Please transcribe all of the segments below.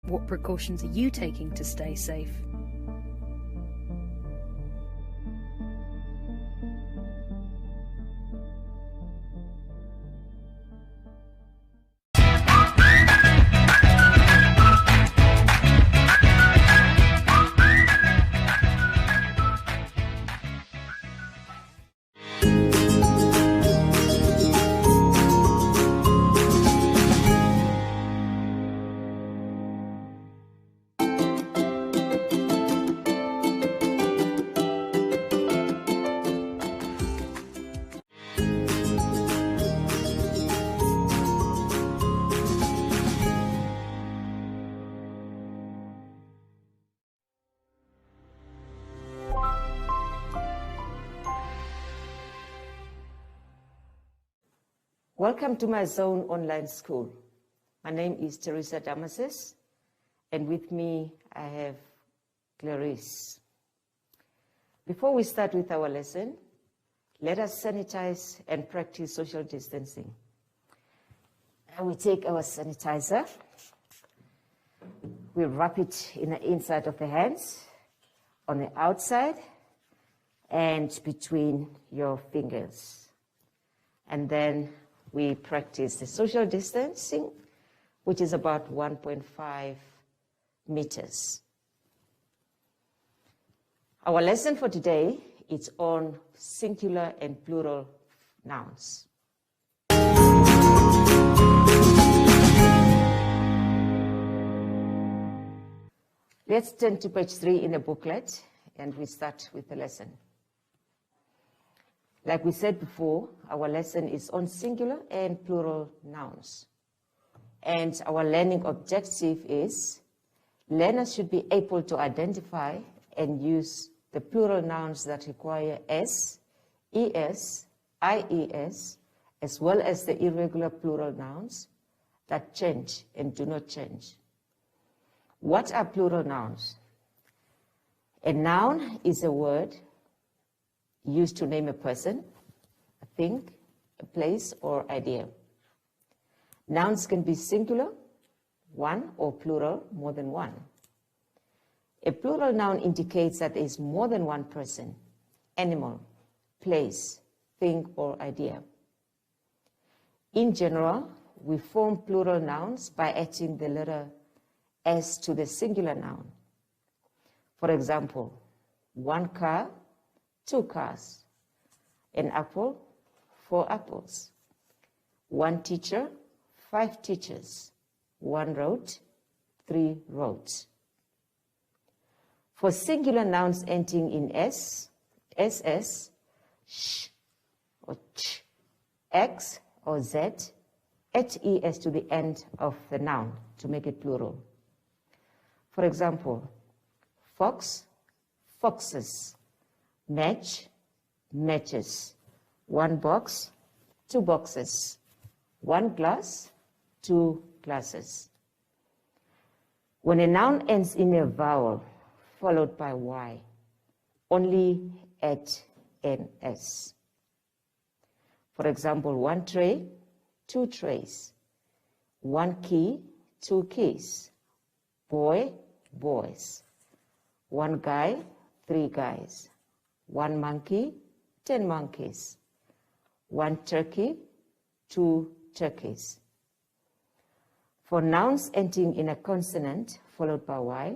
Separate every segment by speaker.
Speaker 1: What precautions are you taking to stay safe?
Speaker 2: Welcome to my Zone Online School. My name is Teresa Damasis, and with me I have Clarice. Before we start with our lesson, let us sanitize and practice social distancing. And we take our sanitizer, we wrap it in the inside of the hands, on the outside, and between your fingers. And then we practice the social distancing, which is about 1.5 meters. Our lesson for today is on singular and plural nouns. Let's turn to page 3 in the booklet, and we start with the lesson. Like we said before, our lesson is on singular and plural nouns. And our learning objective is learners should be able to identify and use the plural nouns that require S, ES, IES, as well as the irregular plural nouns that change and do not change. What are plural nouns? A noun is a word used to name a person, a thing, a place, or idea. Nouns can be singular, one, or plural, more than one. A plural noun indicates that there is more than one person, animal, place, thing, or idea. In general, we form plural nouns by adding the letter S to the singular noun. For example, one car, 2 cars, an apple, 4 apples, 1 teacher, 5 teachers, 1 road, 3 roads. For singular nouns ending in S, SS, sh, or ch, x, or z, add es to the end of the noun to make it plural. For example, fox, foxes, match, matches, 1 box, 2 boxes, 1 glass, 2 glasses. When a noun ends in a vowel followed by Y, only add NS. For example, 1 tray, 2 trays, 1 key, 2 keys, boy, boys, 1 guy, 3 guys, 1 monkey, 10 monkeys, 1 turkey, 2 turkeys. For nouns ending in a consonant followed by Y,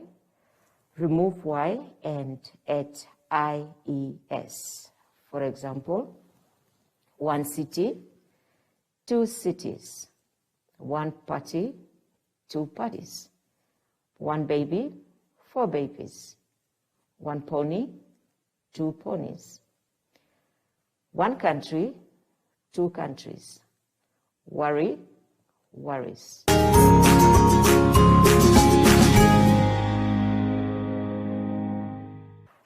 Speaker 2: remove Y and add IES. For example, 1 city, 2 cities, 1 party, 2 parties, 1 baby, 4 babies, 1 pony, 2 ponies, 1 country, 2 countries, worry, worries.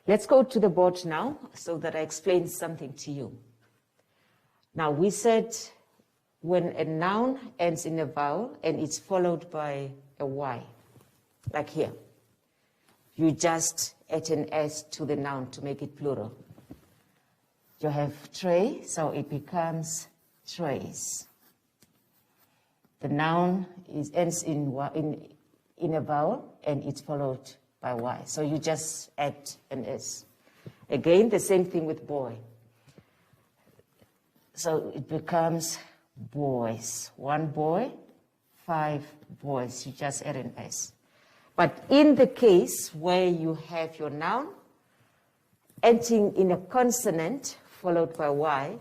Speaker 2: Let's go to the board now so that I explain something to you. Now, we said when a noun ends in a vowel and it's followed by a Y, like here, you just add an S to the noun to make it plural. You have tray, so it becomes trays. The noun ends in in a vowel and it's followed by Y. So you just add an S. Again, the same thing with boy. So it becomes boys. 1 boy, 5 boys. You just add an S. But in the case where you have your noun ending in a consonant followed by Y,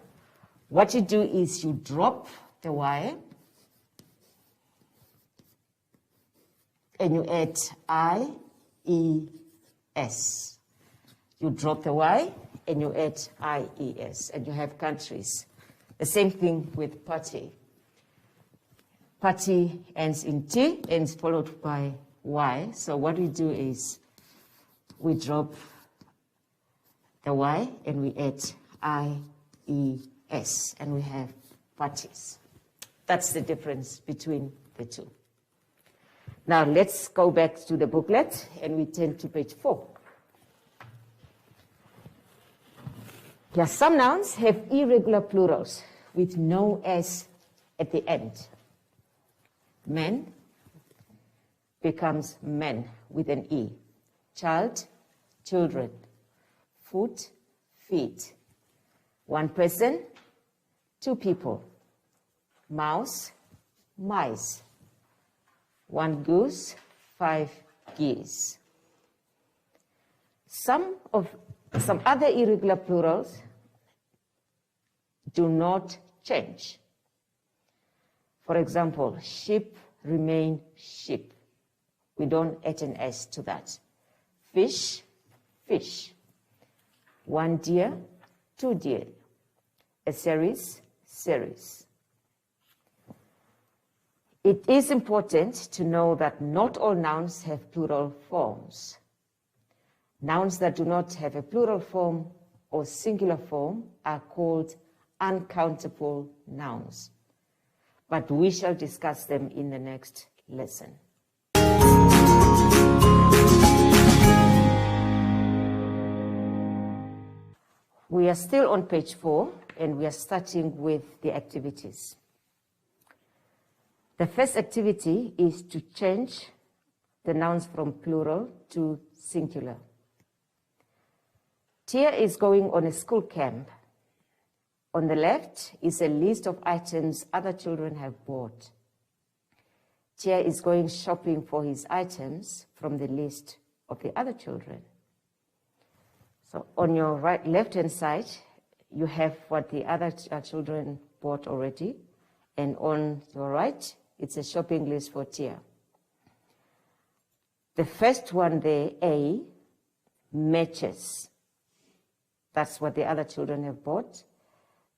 Speaker 2: what you do is you drop the Y and you add I-E-S. You drop the Y and you add I-E-S, and you have countries. The same thing with party. Party ends in T and is followed by Y. So what we do is we drop the Y and we add I-E-S, and we have parties. That's the difference between the two. Now let's go back to the booklet and we turn to page 4. Yeah, some nouns have irregular plurals with no S at the end. Man becomes men with an E. Child, children. Foot, feet. 1 person, 2 people. Mouse, mice. 1 goose, 5 geese. Some other irregular plurals do not change. For example, sheep remain sheep. We don't add an S to that. Fish, fish. 1 deer, 2 deer. A series, series. It is important to know that not all nouns have plural forms. Nouns that do not have a plural form or singular form are called uncountable nouns. But we shall discuss them in the next lesson. We are still on page 4, and we are starting with the activities. The first activity is to change the nouns from plural to singular. Tia is going on a school camp. On the left is a list of items other children have bought. Tia is going shopping for his items from the list of the other children. So on your left-hand side, you have what the other children bought already. And on your right, it's a shopping list for Tia. The first one there, A, matches. That's what the other children have bought.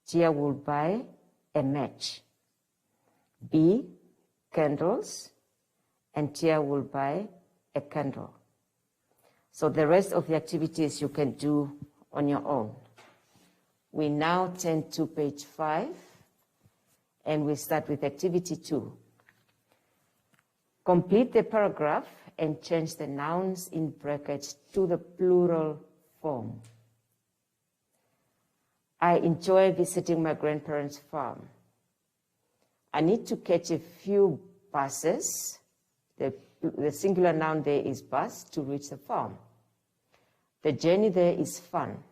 Speaker 2: Tia will buy a match. B, candles, and Tia will buy a candle. So the rest of the activities you can do on your own. We now turn to page 5, and we start with activity 2. Complete the paragraph and change the nouns in brackets to the plural form. I enjoy visiting my grandparents' farm. I need to catch a few buses. The singular noun there is bus, to reach the farm. The journey there is fun,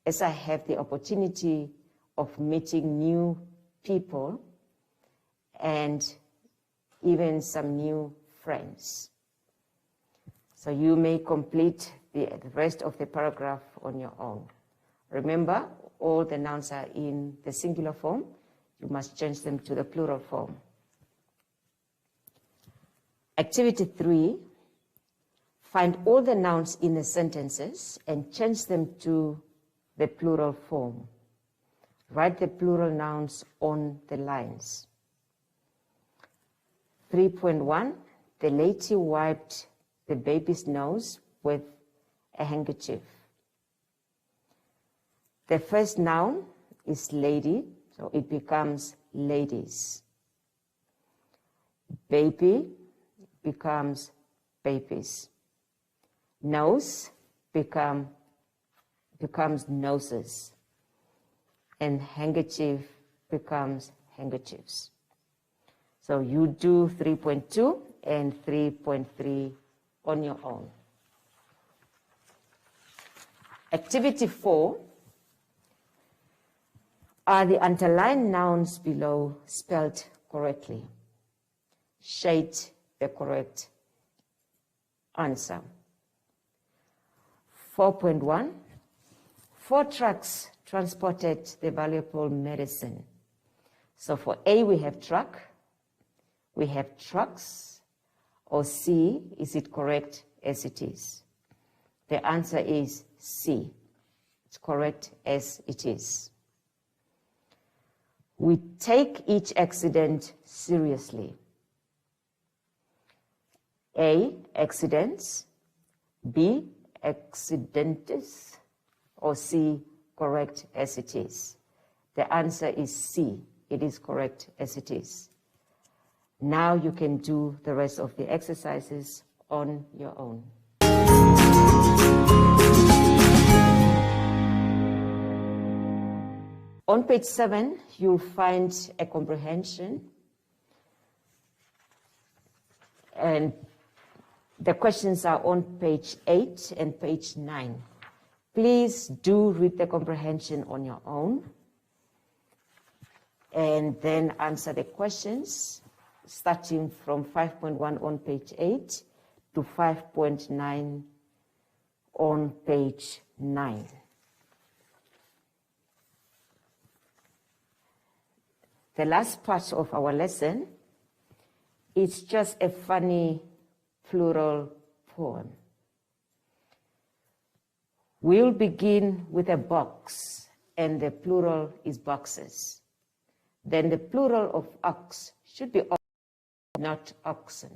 Speaker 2: as I have the opportunity of meeting new people and even some new friends. So you may complete the rest of the paragraph on your own. Remember, all the nouns are in the singular form. You must change them to the plural form. Activity 3, find all the nouns in the sentences and change them to the plural form. Write the plural nouns on the lines. 3.1, the lady wiped the baby's nose with a handkerchief. The first noun is lady, so it becomes ladies. Baby becomes babies. Nose becomes noses. And handkerchief becomes handkerchiefs. So you do 3.2 and 3.3 on your own. Activity 4. Are the underlined nouns below spelled correctly? Shade the correct answer. 4.1. 4 trucks transported the valuable medicine. So for A, we have truck, we have trucks, or C, is it correct as it is? The answer is C. It's correct as it is. We take each accident seriously. A, accidents, B, accidentes, or C, correct as it is. The answer is C. It is correct as it is. Now you can do the rest of the exercises on your own. On page 7, you'll find a comprehension. And the questions are on page 8 and page 9. Please do read the comprehension on your own and then answer the questions, starting from 5.1 on page 8 to 5.9 on page 9. The last part of our lesson is just a funny plural poem. We'll begin with a box, and the plural is boxes. Then the plural of ox should be ox, not oxen.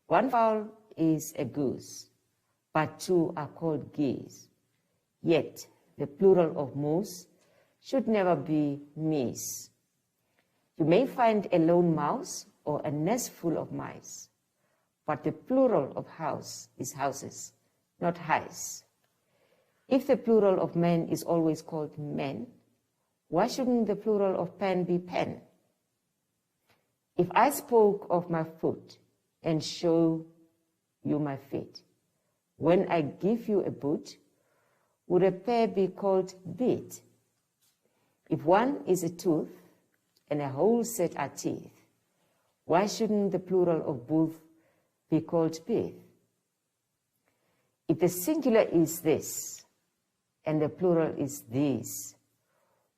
Speaker 2: One fowl is a goose, but 2 are called geese. Yet the plural of moose should never be meese. You may find a lone mouse or a nest full of mice, but the plural of house is houses, not highs. If the plural of men is always called men, why shouldn't the plural of pen be pen? If I spoke of my foot and show you my feet, when I give you a boot, would a pair be called beat? If one is a tooth and a whole set are teeth, why shouldn't the plural of booth be called beeth? If the singular is this and the plural is these,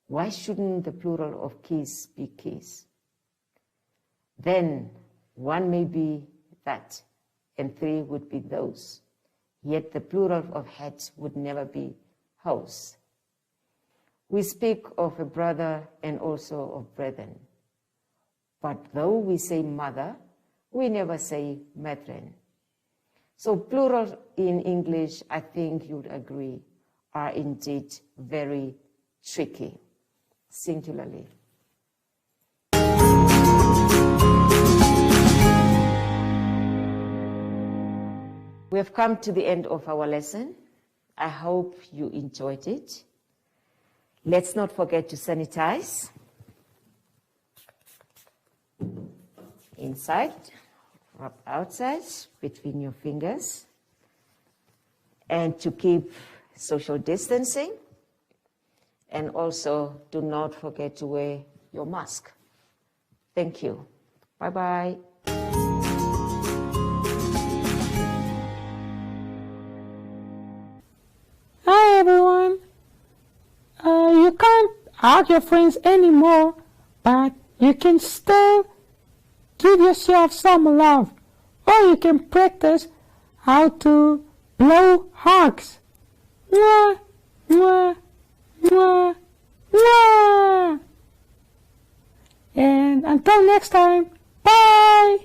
Speaker 2: why shouldn't the plural of keys be keys? Then 1 may be that and 3 would be those. Yet the plural of hats would never be house. We speak of a brother and also of brethren. But though we say mother, we never say brethren. So plural in English, I think you'd agree, are indeed very tricky, singularly. We have come to the end of our lesson. I hope you enjoyed it. Let's not forget to sanitize. Inside, rub outside between your fingers. And to keep social distancing. And also do not forget to wear your mask. Thank you. Bye-bye.
Speaker 3: Hi everyone. You can't hug your friends anymore, but you can still give yourself some love, or you can practice how to blow hugs. Mwah, mwah, mwah, mwah. And until next time, bye.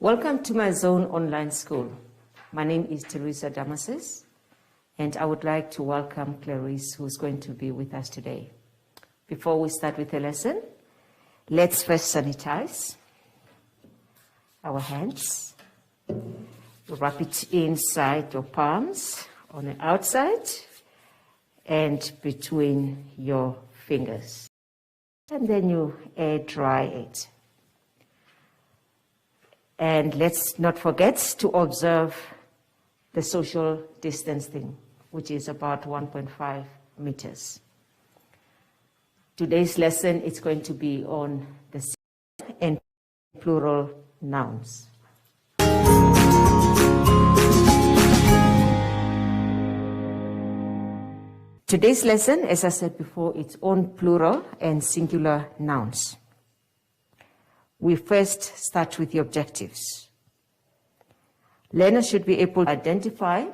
Speaker 2: Welcome to my Zone Online School. My name is Teresa Damasis, and I would like to welcome Clarice, who's going to be with us today. Before we start with the lesson, let's first sanitize our hands. Wrap it inside your palms, on the outside, and between your fingers. And then you air dry it. And let's not forget to observe the social distancing, which is about 1.5 meters. Today's lesson is going to be on the singular and plural nouns. Today's lesson, as I said before, it's on plural and singular nouns. We first start with the objectives. Learners should be able to identify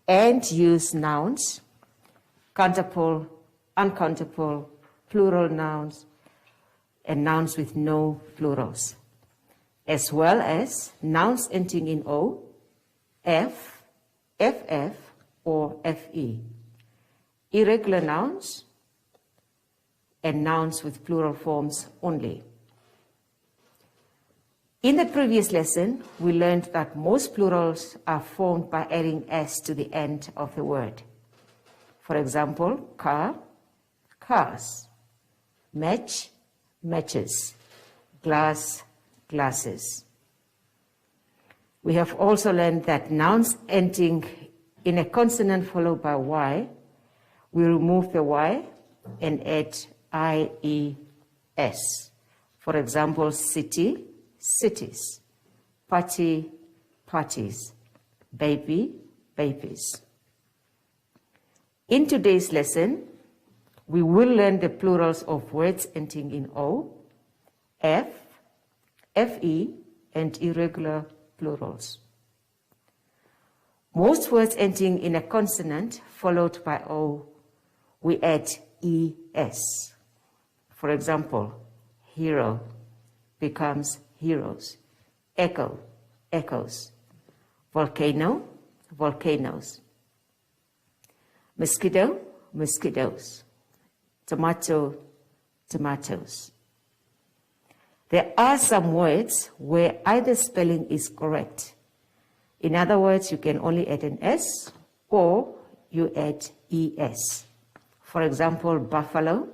Speaker 2: and use nouns, countable, uncountable, plural nouns, and nouns with no plurals, as well as nouns ending in O, F, FF, or FE, irregular nouns, and nouns with plural forms only. In the previous lesson, we learned that most plurals are formed by adding S to the end of the word. For example, car, cars, match, matches, glass, glasses. We have also learned that nouns ending in a consonant followed by Y, we remove the Y and add IES. For example, city, cities, party, parties, baby, babies. In today's lesson, we will learn the plurals of words ending in O, F, FE, and irregular plurals. Most words ending in a consonant followed by O, we add ES. For example, hero becomes heroes, echo, echoes, volcano, volcanoes, mosquito, mosquitoes, tomato, tomatoes. There are some words where either spelling is correct. In other words, you can only add an S or you add ES. For example, buffalo,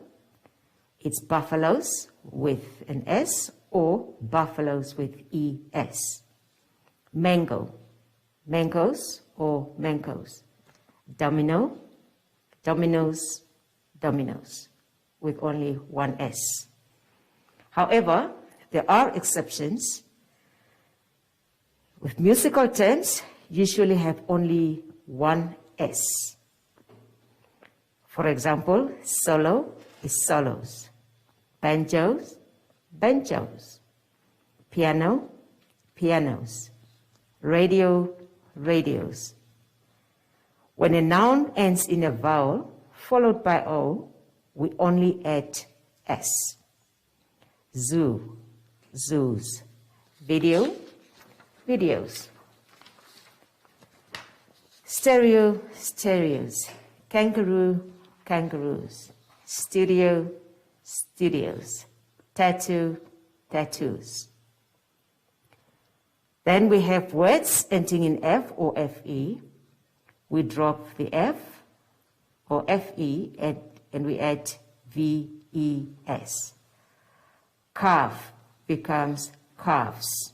Speaker 2: it's buffaloes with an S or buffaloes with ES. Mango, mangoes or mangoes. Domino, dominoes, dominoes with only one S. However, there are exceptions. With musical terms, usually have only one S. For example, solo is solos, banjos, banjos, piano, pianos, radio, radios. When a noun ends in a vowel followed by O, we only add S. Zoo, zoos, video, videos, stereo, stereos, kangaroo, kangaroos, studio, studios, tattoo, tattoos. Then we have words ending in F or FE. We drop the F or FE and we add VES. Calf becomes calves.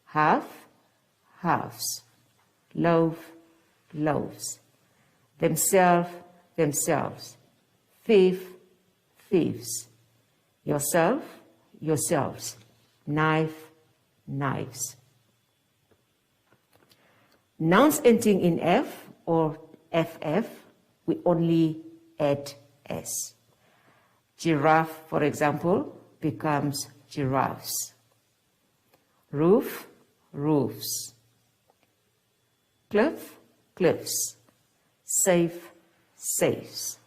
Speaker 2: Half, halves. Loaf, loaves. Themselves, themselves. Thief, thieves. Yourself, yourselves. Knife, knives. Nouns ending in F or FF, we only add S. Giraffe, for example, becomes giraffes. Roof, roofs. Cliff, cliffs. Safe, safes.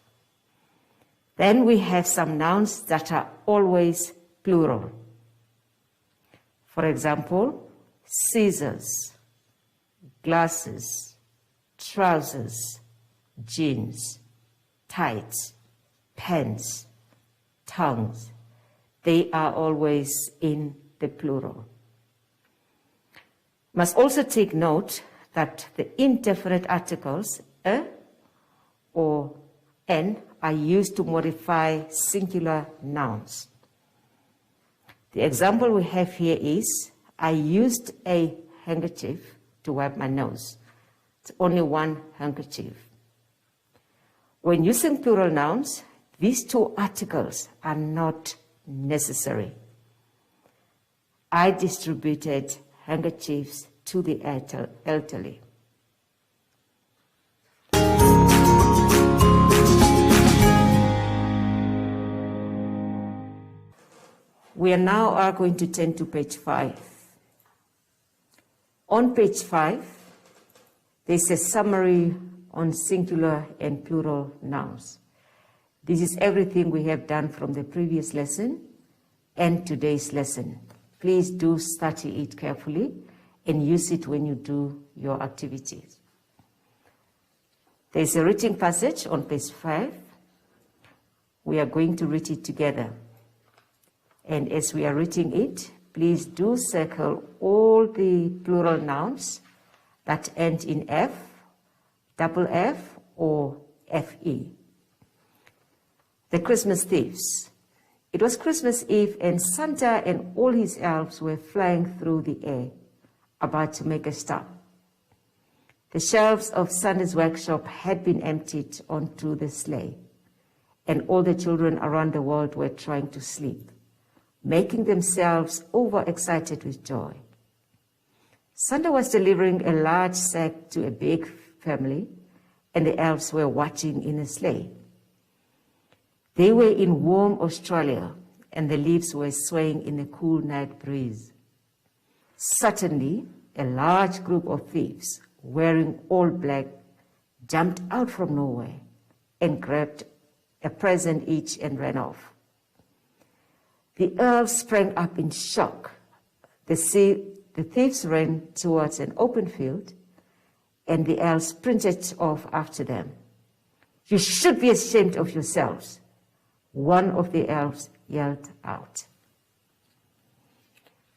Speaker 2: Then we have some nouns that are always plural. For example, scissors, glasses, trousers, jeans, tights, pens, tongues. They are always in the plural. Must also take note that the indefinite articles a or n are used to modify singular nouns. The example we have here is, I used a handkerchief to wipe my nose. It's only one handkerchief. When using plural nouns, these two articles are not necessary. I distributed handkerchiefs to the elderly. We are now going to turn to page 5. On page 5, there's a summary on singular and plural nouns. This is everything we have done from the previous lesson and today's lesson. Please do study it carefully and use it when you do your activities. There's a written passage on page 5. We are going to read it together. And as we are reading it, please do circle all the plural nouns that end in F, double F, or FE. The Christmas thieves. It was Christmas Eve, and Santa and all his elves were flying through the air, about to make a stop. The shelves of Santa's workshop had been emptied onto the sleigh, and all the children around the world were trying to sleep, making themselves overexcited with joy. Santa was delivering a large sack to a big family, and the elves were watching in a sleigh. They were in warm Australia, and the leaves were swaying in a cool night breeze. Suddenly, a large group of thieves, wearing all black, jumped out from nowhere and grabbed a present each and ran off. The elves sprang up in shock. The thieves ran towards an open field, and the elves sprinted off after them. "You should be ashamed of yourselves," one of the elves yelled out.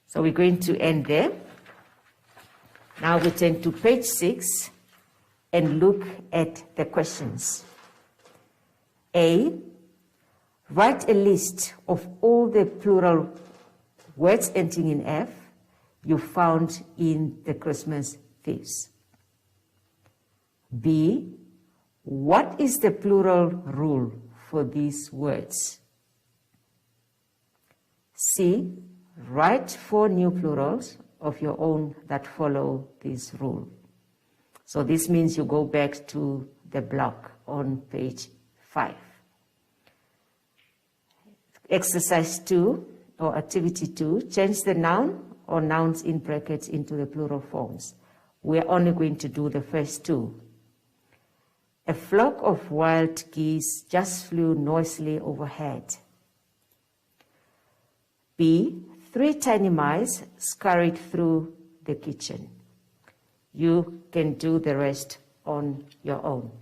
Speaker 2: So we're going to end there. Now we turn to page 6 and look at the questions. A, write a list of all the plural words ending in F you found in the Christmas thieves. B, what is the plural rule for these words? C, write 4 new plurals of your own that follow this rule. So this means you go back to the block on page 5. Exercise 2 or activity 2, change the noun or nouns in brackets into the plural forms. We're only going to do the first 2. A flock of wild geese just flew noisily overhead. B, 3 tiny mice scurried through the kitchen. You can do the rest on your own.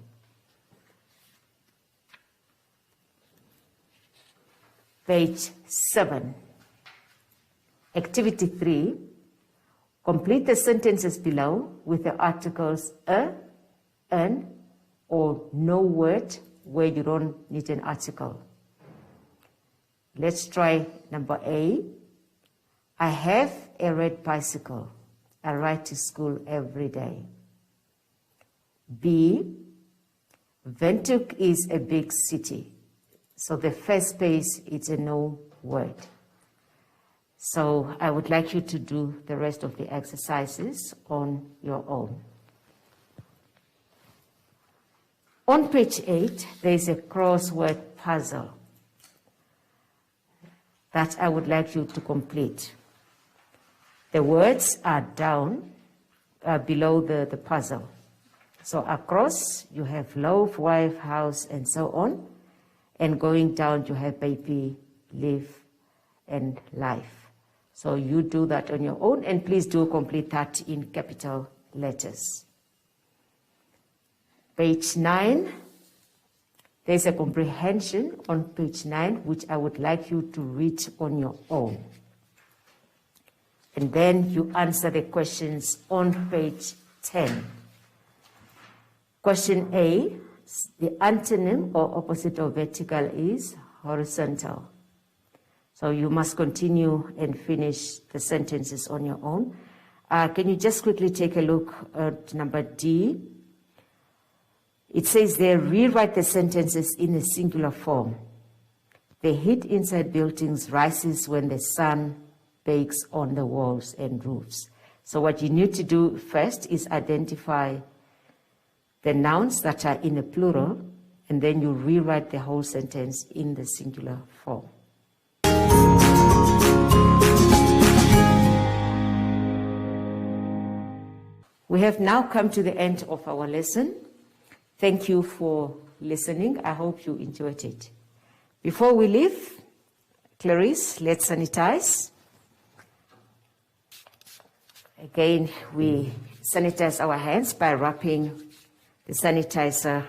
Speaker 2: Page 7. Activity 3. Complete the sentences below with the articles a, an, or no word where you don't need an article. Let's try number A. I have a red bicycle. I ride to school every day. B. Windhoek is a big city. So the first space is a no word. So I would like you to do the rest of the exercises on your own. On page 8, there is a crossword puzzle that I would like you to complete. The words are down below the puzzle. So across, you have loaf, wife, house, and so on. And going down, you have baby, live, and life. So you do that on your own, and please do complete that in capital letters. Page 9. There's a comprehension on page 9, which I would like you to read on your own. And then you answer the questions on page 10. Question A, the antonym or opposite of vertical is horizontal. So you must continue and finish the sentences on your own. Can you just quickly take a look at number D? It says there, rewrite the sentences in a singular form. The heat inside buildings rises when the sun bakes on the walls and roofs. So what you need to do first is identify the nouns that are in a plural, and then you rewrite the whole sentence in the singular form. We have now come to the end of our lesson. Thank you for listening. I hope you enjoyed it. Before we leave, Clarice, let's sanitize. Again, we sanitize our hands by wrapping the sanitizer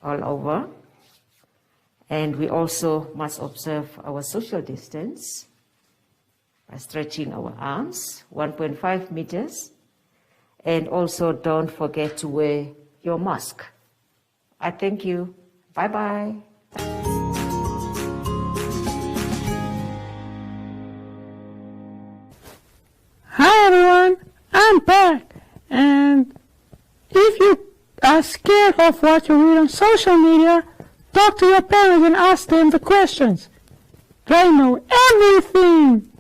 Speaker 2: all over. And we also must observe our social distance by stretching our arms, 1.5 meters. And also don't forget to wear your mask. I thank you. Bye-bye.
Speaker 3: Hi everyone, I'm back. And if you are scared of what you read on social media, talk to your parents and ask them the questions. They know everything.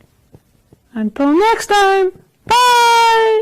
Speaker 3: Until next time, bye!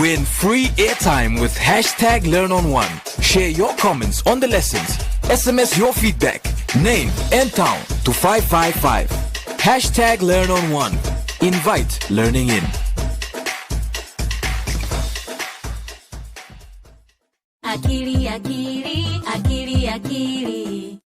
Speaker 4: Win free airtime with hashtag #LearnOn1. Share your comments on the lessons. SMS your feedback, name and town to 555. Hashtag #LearnOn1. Invite learning in.
Speaker 5: Akili, akili, akili, akili.